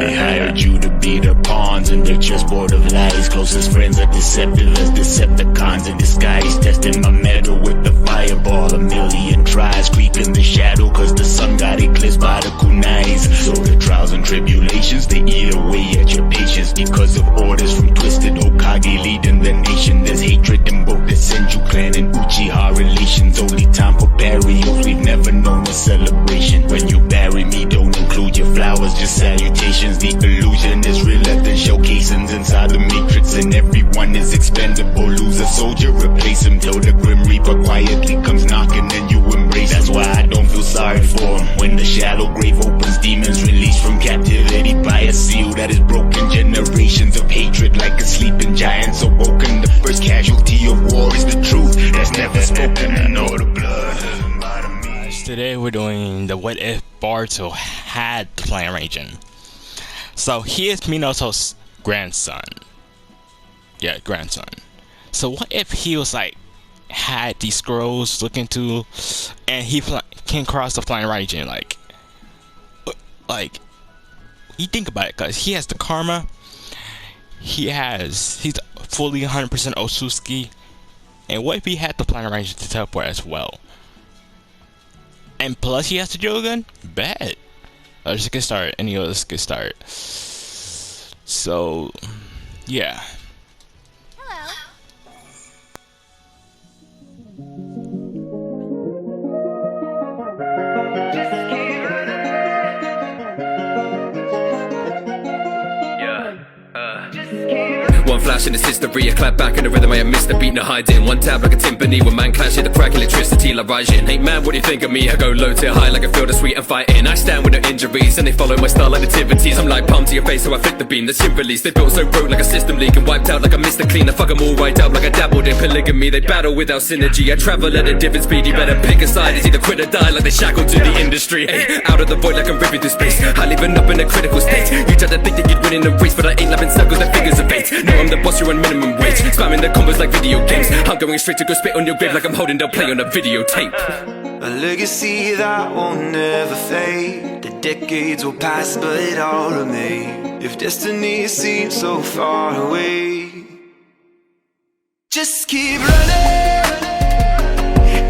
They hired you to be their pawns in their chessboard of lies. Closest friends are deceptive as Decepticons in disguise. Testing my metal with the fireball. A million tries creep in the shadow, cause the sun got eclipsed by the kunais. So the trials and tribulations, they eat away at your patience. Because of orders from Twisted Hokage leading the nation. There's hatred in both the Senju clan and Uchiha relations. Only time for burials, we've never known a celebration. When you bury me, don't include your flowers, just salutations. The illusion is realer than showcasings inside the matrix, and everyone is expendable. Lose a soldier, replace him till the Grim Reaper quietly comes knocking and you embrace. That's why I don't feel sorry for him. When the shallow grave opens, demons released from captivity by a seal that is broken. Generations of hatred like a sleeping giant's awoken. The first casualty of war is the truth that's never spoken, and all the blood. Today we're doing the what if Boruto had the Planet Raijin. So he is Minato's grandson. Yeah, grandson. So what if he was like had these scrolls looking to, and he can cross the Planet Raijin? Like you think about it, cause he has the karma. He's fully 100% Otsutsuki. And what if he had the Planet Raijin to teleport as well? And plus he has the Jogan? Bet. Let's just get started. Let's get started. So, yeah. Hello. One flash in this history, a clap back in the rhythm I have missed the beat, no hiding. One tab like a timpani, when man clash, hit the crack, electricity like raijin. Hey man, what do you think of me? I go low to high like I feel the sweet and fighting. I stand with no injuries, and they follow my style like nativities. I'm like palm to your face, so I flick the beam, the shit release. They built so broke like a system leak, and wiped out like I missed the clean. I fuck them all right up like I dabbled in polygamy. They battle without synergy, I travel at a different speed. You better pick a side, it's either quit or die like they shackled to the industry. Hey, out of the void like I'm ripping through space, I living up in a critical state. You try to think that you'd win in the race, but I ain't lapping circles, the figures of eight. No, I'm the boss, you're on minimum wage, spamming the combos like video games. I'm going straight to go spit on your grave like I'm holding the play on a videotape. A legacy that will never fade. The decades will pass, but it all remain. If destiny seems so far away, just keep running.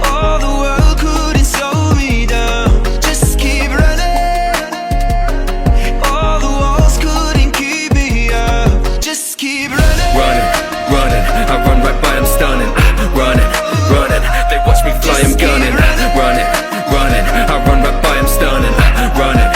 All the world couldn't slow me down. Just keep running. All the walls couldn't keep me out. Just keep running. Running, I run right by, I'm stunning. Running, they watch me fly, I'm gunning. Running, I run right by, I'm stunning. Running,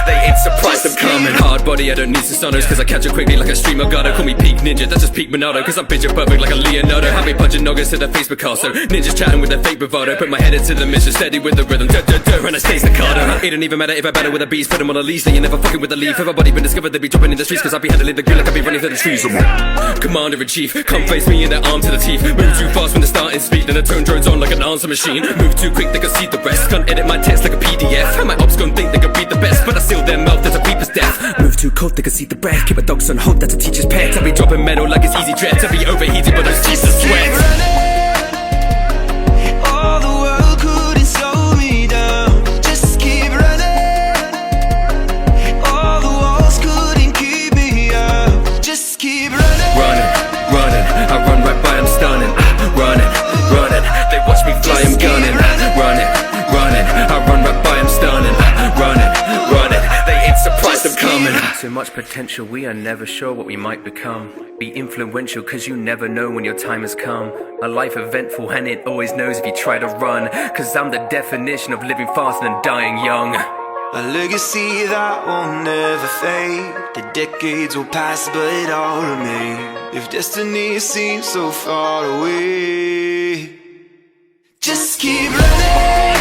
they ain't surprised I'm coming. Hard body, I don't need sonos, cause I catch it quickly like a streamer. Gotta call me peak ninja, that's just peak Monado, cause I'm picture perfect like a Leonardo. Have me punching noggins to the face Picasso. Ninjas chatting with their fake bravado. Put my head into the mission, steady with the rhythm. And I stay staccato. It don't even matter if I battle with a beast, put them on a leash, they ain't never fucking with a leaf. Everybody been discovered, they be dropping in the streets, cause I be handling the grill like I be running through the trees. Commander-in-chief, come face me in their arm to the teeth. Move too fast when the starting speed, then the tone drones on like an answer machine. Move too quick, they can see the rest. Can't edit my text like a PDF. And my ops gon' think they can beat the best, but I seal their mouth, that's a creeper's death. Move too cold, they can see the breath. Keep my dogs on hold, that's a teacher's pet. I be dropping metal like it's easy dread. To be overheated, but those cheeks are sweat. All the world couldn't slow me down. Just keep running. All the walls couldn't keep me out. Just keep running. Running, I run right by, I'm stunning. Running, they watch me fly, I'm gunning. Running, I run right by, I'm stunning. Running, they ain't surprised I'm coming. So much potential, we are never sure what we might become. Be influential, cause you never know when your time has come. A life eventful, and it always knows if you try to run. Cause I'm the definition of living fast and dying young. A legacy that will never fade. The decades will pass, but it all remain. If destiny seems so far away, just keep running.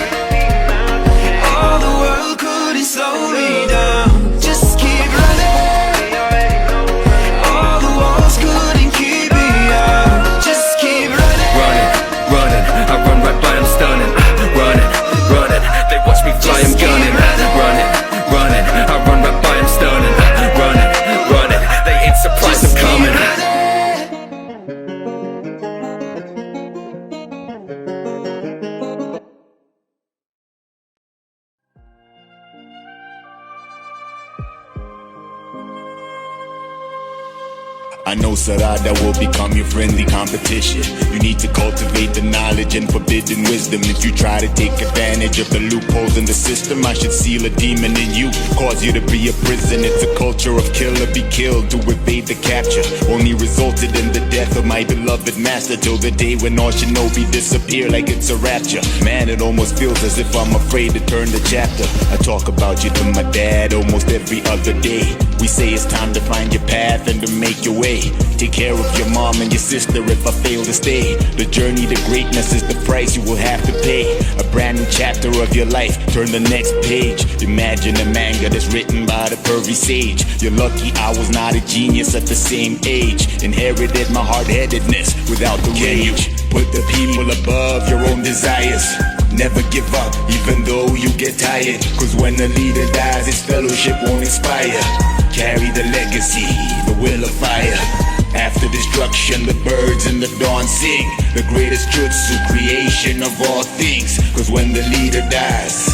All the world couldn't slow me down. Just keep running. All the walls couldn't keep me out. Just keep running. Running, I run right by, I'm stunning. Running, they watch me fly, I'm gunning. Running, I run right by, I'm stunning. Running, they ain't surprised I'm coming. I know Sarada will become your friendly competition. You need to cultivate the knowledge and forbidden wisdom. If you try to take advantage of the loopholes in the system, I should seal a demon in you, cause you to be a prison. It's a culture of kill or be killed to evade the capture. Only resulted in the death of my beloved master, till the day when all shinobi disappear like it's a rapture. Man, it almost feels as if I'm afraid to turn the chapter. I talk about you to my dad almost every other day. We say it's time to find your path and to make your way. Take care of your mom and your sister if I fail to stay. The journey to greatness is the price you will have to pay. A brand new chapter of your life, turn the next page. Imagine a manga that's written by the pervy sage. You're lucky I was not a genius at the same age. Inherited my hard-headedness without the rage. Put the people above your own desires. Never give up, even though you get tired. Cause when the leader dies, his fellowship won't inspire. Carry the legacy, the will of fire. After destruction, the birds in the dawn sing. The greatest jutsu creation of all things. Cause when the leader dies,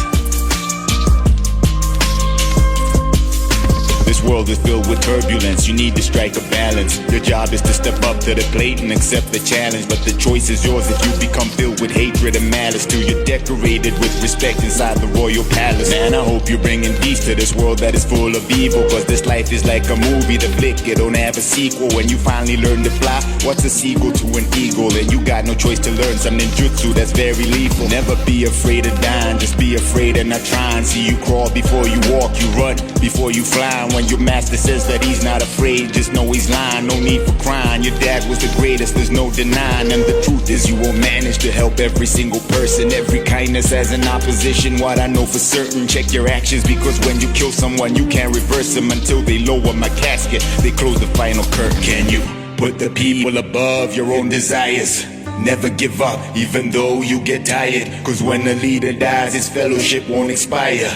this world is filled with turbulence, you need to strike a balance. Your job is to step up to the plate and accept the challenge. But the choice is yours if you become filled with hatred and malice. Till you're decorated with respect inside the royal palace. Man, I hope you're bringing peace to this world that is full of evil. Cause this life is like a movie, the flick, it don't have a sequel. When you finally learn to fly, what's a seagull to an eagle? And you got no choice to learn some ninjutsu that's very lethal. Never be afraid of dying, just be afraid of not trying. See you crawl before you walk, you run before you fly. When your master says that he's not afraid, just know he's lying. No need for crying, your dad was the greatest, there's no denying. And the truth is you won't manage to help every single person. Every kindness has an opposition, what I know for certain. Check your actions, because when you kill someone you can't reverse them. Until they lower my casket, they close the final curtain. Can you put the people above your own desires? Never give up, even though you get tired. Cause when the leader dies, his fellowship won't expire.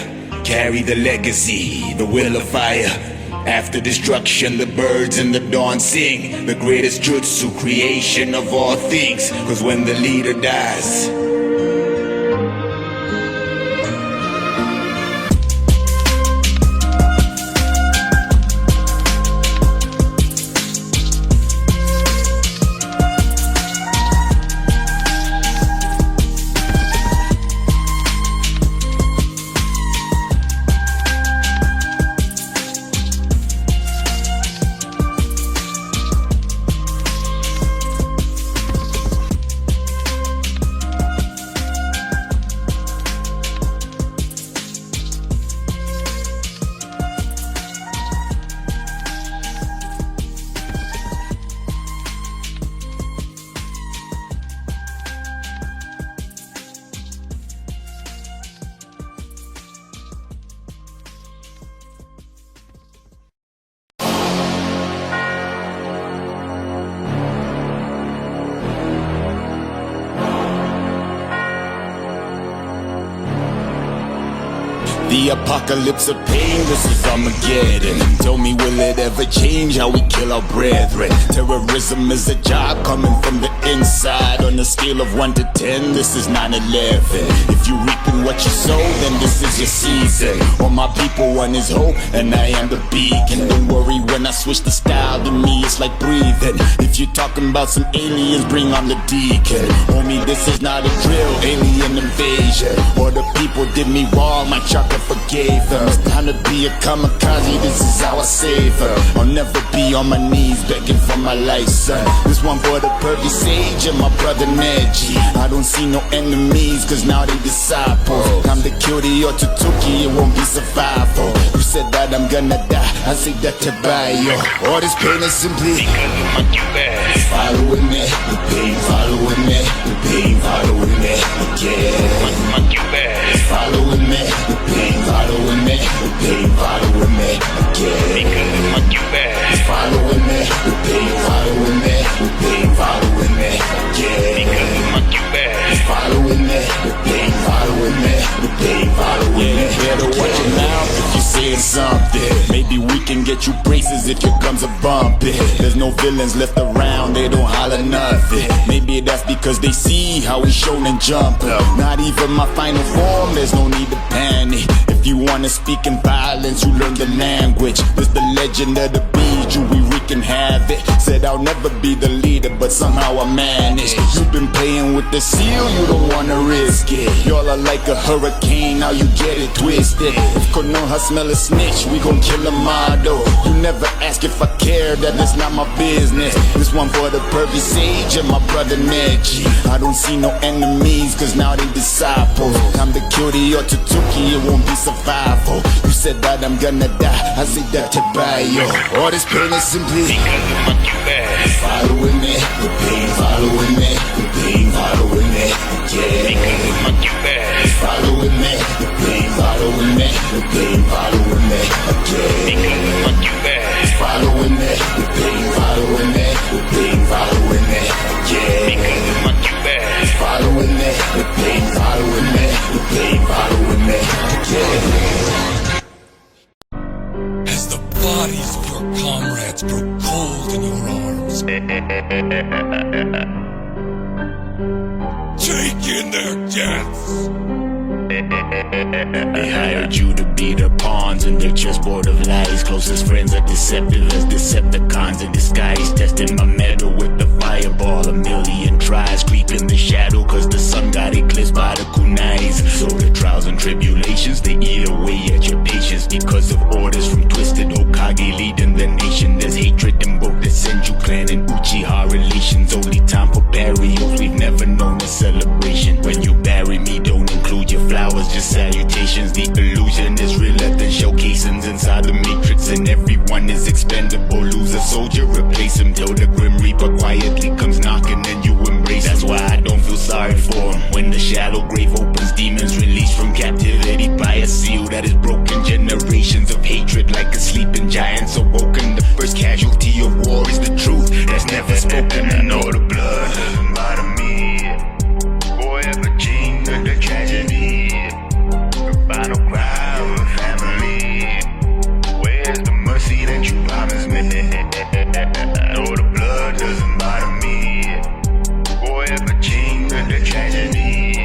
Carry the legacy, the will of fire. After destruction, the birds in the dawn sing. The greatest jutsu creation of all things. Cause when the leader dies, the apocalypse of pain, this is Armageddon. Tell me, will it ever change how we kill our brethren? Terrorism is a job coming from the inside. On a scale of 1 to 10, this is 9/11. If you reaping what you sow, then this is your season. All my people want is hope, and I am the beacon. Don't worry when I switch the style, to me it's like breathing. If you're talking about some aliens, bring on the deacon. Homie, this is not a drill, alien invasion. Or the people did me wrong, my chakra forgave them. It's time to be a kamikaze, this is how I save her. I'll never be on my knees begging for my life, son. This one for the pervy sage and my brother Neji. I don't see no enemies, cause now they disciples. Time to kill the Otsutsuki, it won't be survival. You said that I'm gonna die, I say that to buy yo. All this pain is simply following me, the pain following me, the pain following me again. Following me, the pain following me, the pain following me again. Following me, the pain following me, the pain following me again. Following me, the pain following me, the pain following me. Better watch your mouth if you're saying something. Maybe we can get you braces if here comes a bumping. There's no villains left around, they don't holler nothing. Maybe that's because they see how we shown and jump. Not even my final form, there's no need to panic. If you wanna speak in violence, you learn the language. There's the legend of the beast, told you we wreaking havoc. Said I'll never be the leader, but somehow I managed. You've been playing with the seal, you don't wanna risk it. Y'all are like a hurricane, now you get it twisted. If Konoha smell a snitch, we gon' kill a model. You never ask if I care, that is not my business. This one for the Pervy Sage and my brother Neji. I don't see no enemies, cause now they disciples. Time to kill the Otsutsuki, it won't be survival. You said that I'm gonna die, I say that to buy you. All this pain is simply because of my cupid. Following me, the pain following me, the pain following me. Yeah, because of my cupid. Following me, the pain following me, the pain following me. Yeah, because of my cupid. Following me, the pain following me, the pain following me. Yeah, because of my cupid. Following me, the pain following me, the pain following me. Yeah. As the bodies of your comrades grow cold in your arms, take in their deaths. They hired you to be the pawns in their chessboard of lies. Closest friends are deceptive as Decepticons in disguise. Testing my metal with the fireball. A million tries creep in the shadow, cause the sun got eclipsed by the kunais. So the trials and tribulations, they eat away at your patience. Because of orders from Twisted Hokage leading the nation. There's hatred in both the Senju clan and Uchiha relations. Only time for burials, we've never known a celebration. When you bury me, don't include your flowers, just salutations. The illusion is realer than shell casings inside the matrix, and everyone is expendable. Lose a soldier, replace him till the Grim Reaper quietly comes knocking and you embrace. That's why I don't feel sorry for him. When the shallow grave opens, demons released from captivity by a seal that is broken. Generations of hatred like a sleeping giant awoken. The first casualty of war is the truth that's never spoken. And all the blood doesn't bother me. Boy, ever change the tragedy. Final cry of a family. Where's the mercy that you promised me? No, the blood doesn't bother me. Boy, ever change the tragedy.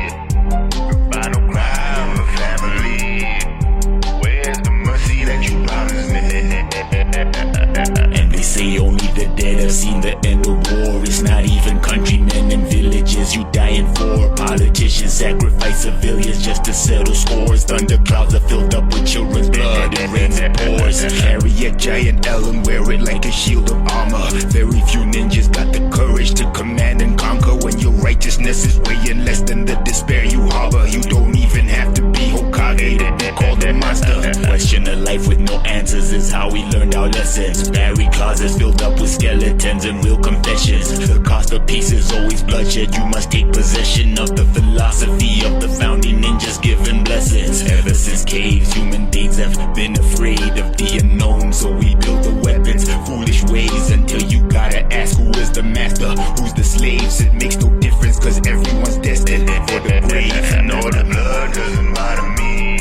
Final cry of a family. Where's the mercy that you promised me? And they say only the dead have seen the end of war. It's not even countrymen and villages you dying for. Politicians sacrifice civilians just to settle scores. Thunderclouds are filled up with children's blood and rains and pours. Carry a giant L and wear it like a shield of armor. Very few ninjas got the courage to command and conquer. When your righteousness is weighing less than the despair you harbor. You don't even have to be Hokage to be called a monster. Question of life with no answers is how we learned our lessons. Buried closets filled up with skeletons and real confessions. The cost of peace is always bloodshed. You must take possession of the philosophy of the founding ninjas giving blessings. Ever since caves, human beings have been afraid of the unknown, so we build the weapons foolish ways until you gotta ask who is the master, who's the slaves. It makes no difference cause everyone's destined for the grave. And all the blood doesn't bother me.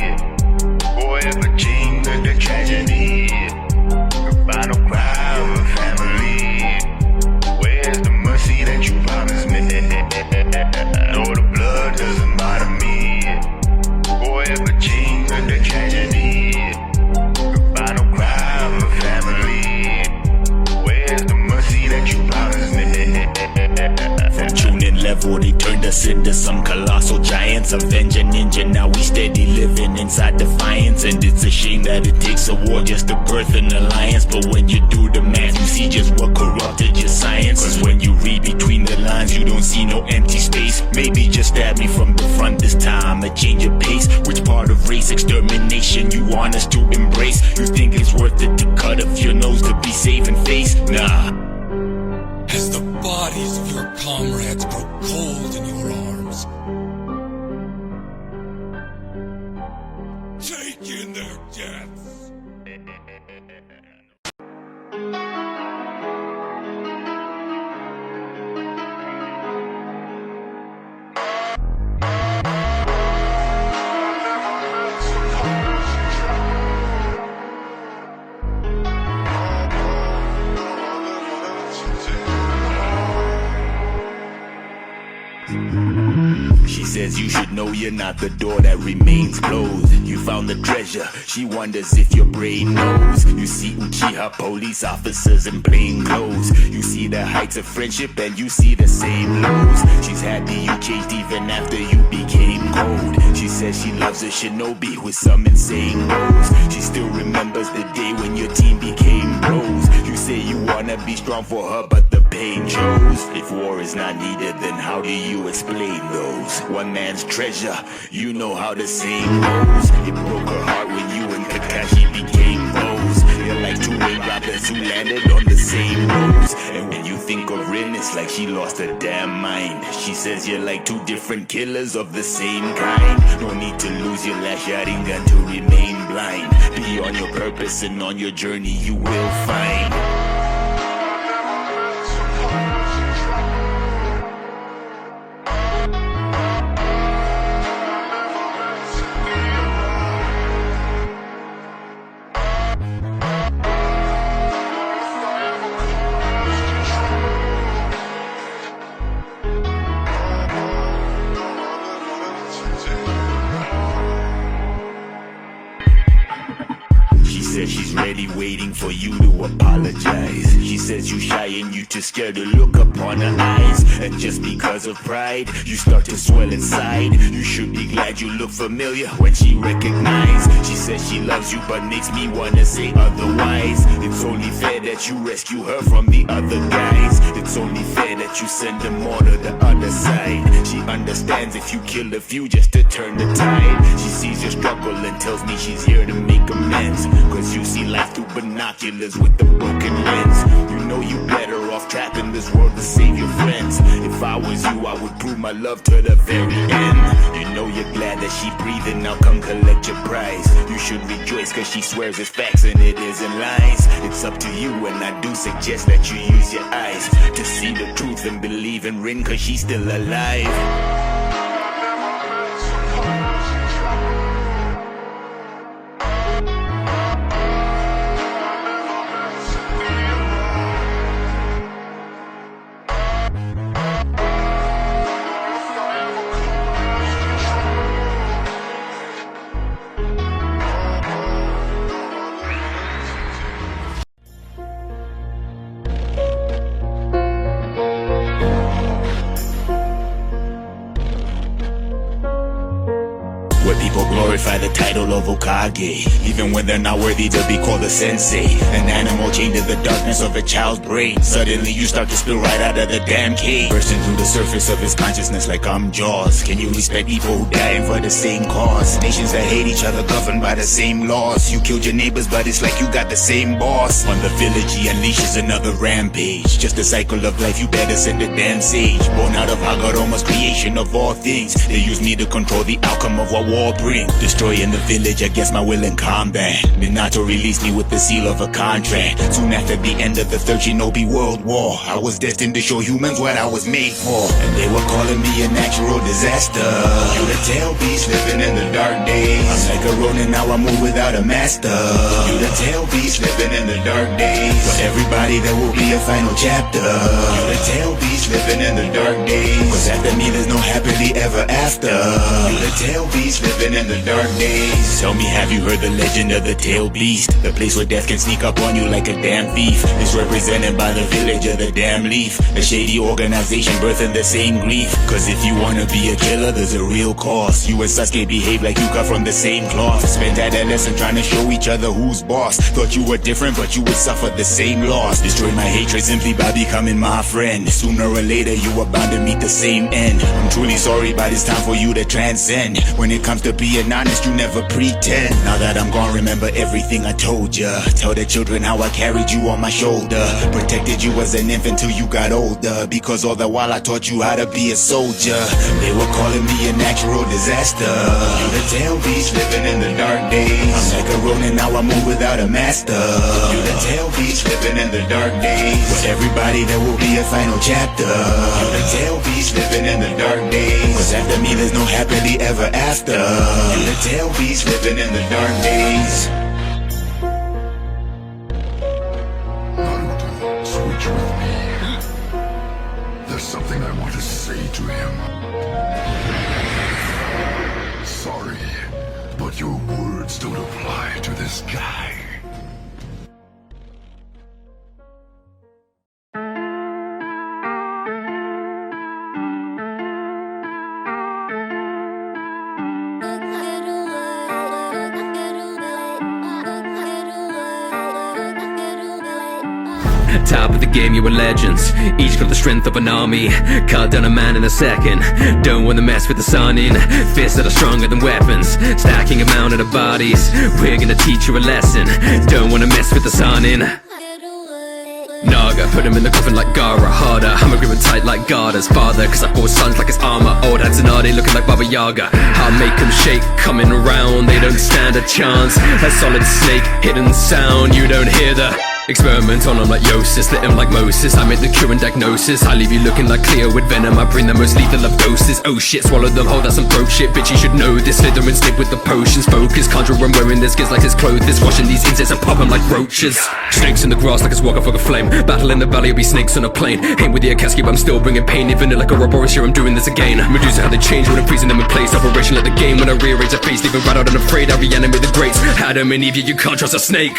Boy, ever change the tragedy. The final cry of a family. Where's the mercy that you promised me? No, the blood doesn't bother me. Boy, ever change the tragedy. The final cry of a family. Where's the mercy that you promised me? From tuning level, they turned us into some colossal giants. Avenging ninja, now we steady living inside defiance. And it's a shame that it takes a war just to birth an alliance. But when you do the math, you see just what corrupted your science. Cause when you read between the lines, you don't see no empty space. Maybe just stab me from the front this time, a change of pace. Which part of race extermination you want us to embrace? You think it's worth it to cut off your nose to be saving face? Nah. As the bodies of your comrades grow cold in your arms, take in their deaths. She says you should know you're not the door that remains closed. You found the treasure, she wonders if your brain knows. You see Uchiha She her police officers in plain clothes. You see the heights of friendship and you see the same lows. She's happy you changed even after you became cold. She says she loves a shinobi with some insane goals. She still remembers the day when your team became pros. You say you wanna be strong for her, but the pain shows. If war is not needed, then how do you explain those? One man's treasure, you know how the saying goes. It broke her heart when you and Kakashi became foes. You're like two wing robbers who landed on the same roads. And when you think of Rin, it's like she lost her damn mind. She says you're like two different killers of the same kind. No need to lose your last shouting gun to remain blind. Be on your purpose and on your journey you will find. She's ready waiting for you to apologize. She says you shy and you too scared to look upon her eyes. And just because of pride, you start to swell inside. You should be glad you look familiar when she recognizes. She says she loves you but makes me wanna say otherwise. It's only fair that you rescue her from the other guys. It's only fair that you send them all to the other side. She understands if you kill a few just to turn the tide. She sees your struggle and tells me she's here to make amends. Cause you see life through binoculars with the broken lens. You know you better off trapping this world to save your friends. If I was you, I would prove my love to the very end. You know you're glad that she breathing, now come collect your prize. You should rejoice cause she swears it's facts and it isn't lies. It's up to you and I do suggest that you use your eyes to see the truth and believe in Rin cause she's still alive. Where people glorify the title of Hokage, even when they're not worthy to be called a sensei. An animal chained to the darkness of a child's brain. Suddenly you start to spill right out of the damn cave, bursting through the surface of his consciousness like I'm Jaws. Can you respect people who dying for the same cause? Nations that hate each other governed by the same laws. You killed your neighbors but it's like you got the same boss. On the village he unleashes another rampage. Just a cycle of life, you better send a damn sage. Born out of Hagoroma's creation of all things. They use me to control the outcome of what war brings. Destroying the village against my will in combat. Minato released me with the seal of a contract. Soon after the end of the Third Shinobi World War, I was destined to show humans what I was made for. And they were calling me a natural disaster. You the tail beast living in the dark days. I'm like a Ronin, now I move without a master. You the tail beast living in the dark days. For everybody there will be a final chapter. You the tail beast living in the dark days. Cause after me there's no happily ever after. You the tail beast living in the dark days. Tell me, have you heard the legend of the tail beast? The place where death can sneak up on you like a damn thief. It's represented by the village of the damn leaf. A shady organization birthing the same grief. Cause if you wanna be a killer, there's a real cost. You and Sasuke behave like you cut from the same cloth. Spent adolescence trying to show each other who's boss. Thought you were different but you would suffer the same loss. Destroy my hatred simply by becoming my friend. Sooner or later you are bound to meet the same end. I'm truly sorry but it's time for you to transcend. When it comes to being honest, you never pretend. Now that I'm gone, remember everything I told ya. Tell the children how I carried you on my shoulder. Protected you as an infant till you got older. Because all the while I taught you how to be a soldier. They were calling me a natural disaster. You the tail beast living in the dark days. I'm like a Ronin, now I move without a master. You the tail beast living in the dark days. For everybody there will be a final chapter. You the tail beast living in the dark days. Cause after me there's no happily ever after. You the tail beast living in the dark days. Naruto, switch with me. There's something I want to say to him. Sorry, but your words don't apply to this guy. Top of the game, you were legends. Each got the strength of an army. Cut down a man in a second. Don't wanna mess with the sun in. Fists that are stronger than weapons. Stacking a mountain of bodies. We're gonna teach you a lesson. Don't wanna mess with the sun in. Naga, put him in the coffin like Gara. Harder, I'm a grip tight like Garda's father. Cause I bought sons like his armor. Old Hatsunade looking like Baba Yaga. I'll make them shake, coming around. They don't stand a chance. A solid snake, hidden sound. You don't hear the experiment on them like Yosis. Lit him like Moses. I make the cure and diagnosis. I leave you looking like Cleo with venom. I bring the most lethal of doses. Oh shit, swallow them whole, that's some throat shit. Bitch, you should know this. Slither and stick with the potions. Focus, conjure I'm wearing this. Gives like his clothes. Washing these insects and pop them like roaches. Snakes in the grass like it's walking for a flame. Battle in the valley, it'll be snakes on a plane. Aim with the Akaski, but I'm still bringing pain. Even like a Roboris here, I'm doing this again. Medusa, how they change when I'm freezing them in place. Operation like the game when I rearrange the face. Leaving right out unafraid, I reanimate the greats. Adam and Eve, you can't trust a snake.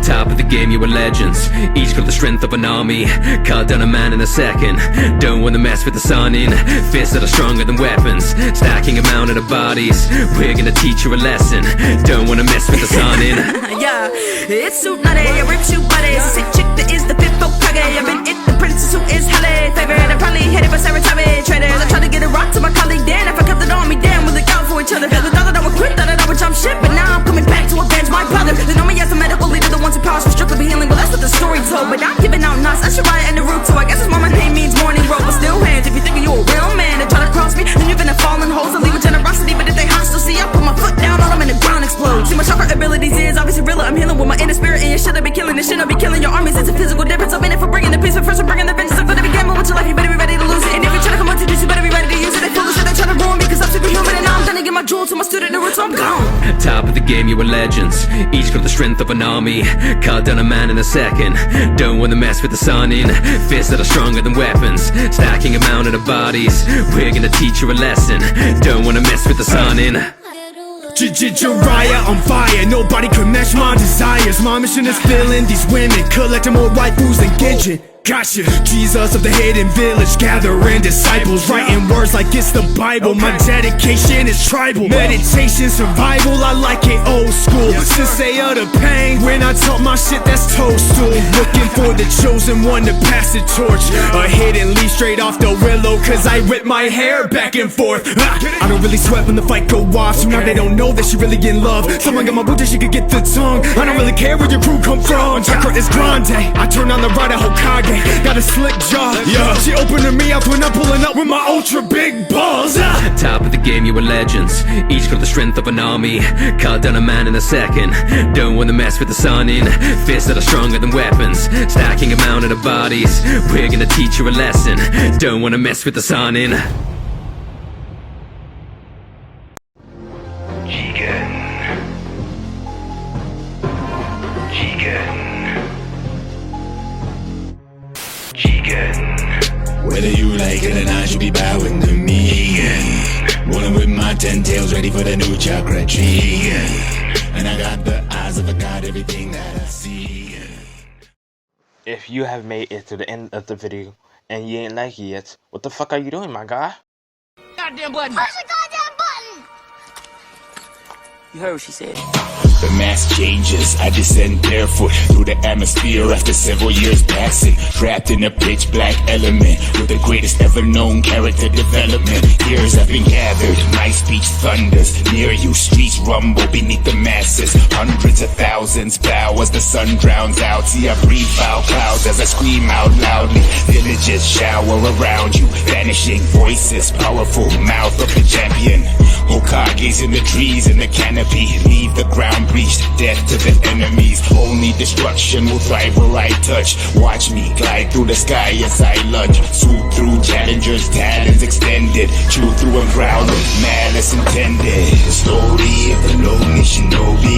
Top of the game, you were legends. Each got the strength of an army. Cut down a man in a second. Don't wanna mess with the sun in. Fists that are stronger than weapons. Stacking a mountain of bodies. We're gonna teach you a lesson. Don't wanna mess with the sun in. Yeah, it's Tsunade, I rip you buddies. A sick chick that is the fifth Hokage. I've been it, the princess who is Halle. Favorite, I probably hit it for Saratame traders. I tried to get a rock to my colleague Dan. If I kept it on me, damn, we'll look out for each other. Thought that I would quit, thought that I would jump ship. But now I'm coming back to avenge my brother. They know me as a medical leader, the ones who powers for strictly be healing. Well, that's what the story told. But I'm giving out nuts, I should write in Naruto. I guess his mama name means morning road. But still hands, if you thinking you a real man and try to cross me, then you're gonna fall in holes and leave with generosity. But if they hostile, see, I put my foot down on them and the ground explodes. See, my chakra abilities is obviously realer. I'm healing with my inner spirit, and you shouldn't be killing this shit. I'll be killing your armies. It's a physical difference. I'm in it for bringing the peace, but first I'm bringing the vengeance. I'm gonna be gambling with your life, you better be ready to lose it. And if you try to come on to this, you better be ready to use it. They foolish, they try to ruin me, cause I'm superhuman. And now I'm gonna get my jewel to my student Naruto, I'm gone. Top of the game, you were legends. Each got the strength of an army. Cut down a man in a second. Don't wanna mess with the sun in. Fists that are stronger than weapons. Stacking a mountain of bodies. We're gonna teach you a lesson. Don't wanna mess with the sun in. Jiraiya on fire, nobody could match my desires. My mission is filling these women, collecting more waifus than Genshin. Gotcha. Jesus of the hidden village, gathering disciples, writing words like it's the Bible. My dedication is tribal. Meditation, survival, I like it old school. Sensei of the pain, when I talk my shit, that's toadstool. Looking for the chosen one to pass the torch. A hidden leaf straight off the willow, cause I whip my hair back and forth. I don't really sweat when the fight go off, so now they don't know that she really in love. Someone got my boot that she could get the tongue. I don't really care where your crew come from. Chakra is grande, I turn on the right at Hokage. Got a slick jaw, yeah. She opening me up when I'm pulling up with my ultra big balls. Top of the game, you were legends. Each got the strength of an army. Cut down a man in a second. Don't wanna mess with the sun in. Fists that are stronger than weapons. Stacking a mountain of bodies. We're gonna teach you a lesson. Don't wanna mess with the sun in. Whether you like it or not, you be bowing to me. Rolling with my 10 tails, ready for the new chakra tree. And I got the eyes of a god, everything that I see. If you have made it to the end of the video and you ain't like it yet, what the fuck are you doing, my guy? Goddamn button. Push the goddamn button. You heard what she said. The mass changes, I descend barefoot through the atmosphere after several years passing. Trapped in a pitch black element with the greatest ever known character development. Years have been gathered, my speech thunders. Near you, streets rumble beneath the masses. Hundreds of thousands bow as the sun drowns out. See, I breathe foul clouds as I scream out loudly. Villages shower around you, vanishing voices. Powerful mouth of the champion. Hokages in the trees in the canopy. Leave the ground breached, death to the enemies. Only destruction will thrive where I touch. Watch me glide through the sky as I lunge. Swoop through challengers, talons extended. Chew through a crowd with malice intended. The story of the lonely shinobi.